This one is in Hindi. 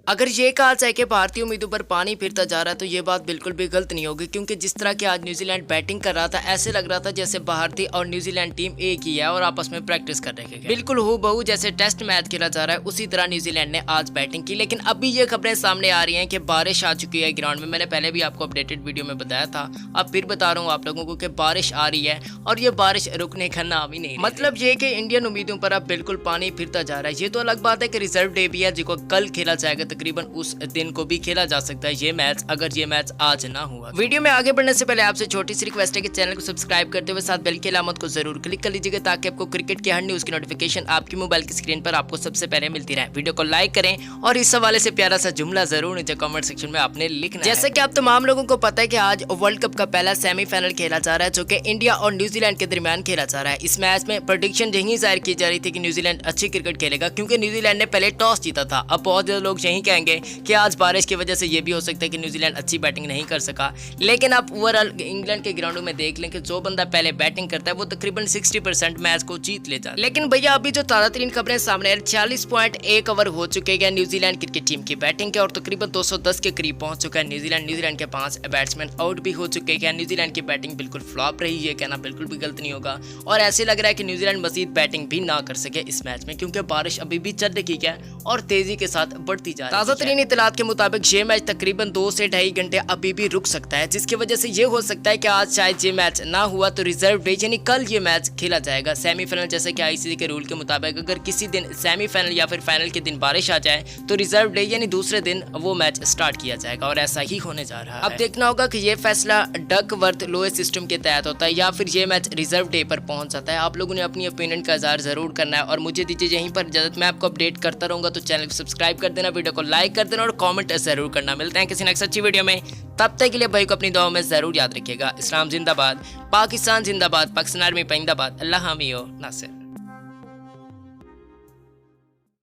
अगर ये कहा जाए कि भारतीय उम्मीदों पर पानी फिरता जा रहा है तो ये बात बिल्कुल भी गलत नहीं होगी, क्योंकि जिस तरह की आज न्यूजीलैंड बैटिंग कर रहा था ऐसे लग रहा था जैसे भारतीय और न्यूजीलैंड टीम एक ही है और आपस में प्रैक्टिस कर रहे हैं। बिल्कुल हूबहू जैसे टेस्ट मैच खेला जा रहा है उसी तरह न्यूजीलैंड ने आज बैटिंग की। लेकिन अभी ये खबरें सामने आ रही हैं कि बारिश आ चुकी है ग्राउंड में। मैंने पहले भी आपको अपडेटेड वीडियो में बताया था, अब फिर बता रहा हूँ आप लोगों को कि बारिश आ रही है और ये बारिश रुकने का नाम ही नहीं। मतलब ये कि इंडियन उम्मीदों पर अब बिल्कुल पानी फिरता जा रहा है। ये तो अलग बात है कि रिजर्व डे भी है जिसको कल खेला जाएगा, तकरीबन उस दिन को भी खेला जा सकता है ये मैच, अगर ये मैच आज ना हुआ। वीडियो में आगे बढ़ने से पहले आपसे छोटी सी रिक्वेस्ट है कि चैनल को सब्सक्राइब करते हुए साथ बेल की अलामत को जरूर क्लिक कर लीजिएगा ताकि आपको क्रिकेट की हर न्यूज की नोटिफिकेशन आपकी मोबाइल की स्क्रीन पर आपको सबसे पहले मिलती रहे। वीडियो को लाइक करें और इस हवाले से प्यारा सा जुमला जरूर नीचे कमेंट सेक्शन में आपने लिखना है। जैसे कि आप तमाम लोगों को पता है कि आज वर्ल्ड कप का पहला सेमीफाइनल खेला जा रहा है जो कि इंडिया और न्यूजीलैंड के दरमियान खेला जा रहा है। इस मैच में प्रेडिक्शन यही जाहिर की जा रही थी कि न्यूजीलैंड अच्छी क्रिकेट खेलेगा क्योंकि न्यूजीलैंड ने पहले टॉस जीता था। अब बहुत ज्यादा लोग यही कहेंगे कि आज बारिश की वजह से ये भी हो सकता है कि न्यूजीलैंड अच्छी बैटिंग नहीं कर सका। लेकिन आप ओवरऑल इंग्लैंड के ग्राउंड में देख लें कि जो बंदा पहले बैटिंग करता है वो तकरीबन 60% मैच को जीत ले जाता है। लेकिन भैया अभी जो ताज़ा तरीन खबरें सामने 46.1 ओवर हो चुके हैं न्यूजीलैंड क्रिकेट टीम की बैटिंग के और तकरीबन 210 के करीब पहुंच चुका है न्यूजीलैंड के 5 बैट्समैन आउट भी हो चुके हैं। न्यूजीलैंड की बैटिंग बिल्कुल फ्लॉप रही है, कहना बिल्कुल भी गलत नहीं होगा और ऐसे लग रहा है कि न्यूजीलैंड मजीद बैटिंग भी ना कर सके इस मैच में क्योंकि बारिश अभी भी चल रही है और तेजी के साथ बढ़ती जा रही है। ताज़ा तरीन इत्तलात के मुताबिक ये मैच तकरीबन 2 से 2.5 घंटे अभी भी रुक सकता है, जिसकी वजह से ये हो सकता है कि आज शायद ये मैच ना हुआ तो रिजर्व डे यानी कल ये मैच खेला जाएगा सेमीफाइनल। जैसे कि आईसीसी के रूल के मुताबिक अगर किसी दिन सेमीफाइनल या फिर फाइनल के दिन बारिश आ जाए तो रिजर्व डे यानी दूसरे दिन वो मैच स्टार्ट किया जाएगा और ऐसा ही होने जा रहा है। अब देखना होगा कि ये फैसला डकवर्थ लोए सिस्टम के तहत होता है या फिर ये मैच रिजर्व डे पर पहुंच जाता है। आप लोगों ने अपनी ओपिनियन का इज़हार जरूर करना है और मुझे दीजिए यहीं पर इजाजत। मैं आपको अपडेट करता रहूंगा तो चैनल को सब्सक्राइब कर देना, वीडियो को लाइक कर देना और कॉमेंट जरूर करना। मिलते हैं किसी नेक्स्ट अच्छी वीडियो में, तब तक के लिए भाई को अपनी दुआओं में जरूर याद रखिएगा। इस्लाम जिंदाबाद, पाकिस्तान जिंदाबाद, पाकिस्तान आर्मी जिंदाबाद, अल्लाह हामी हो नासिर।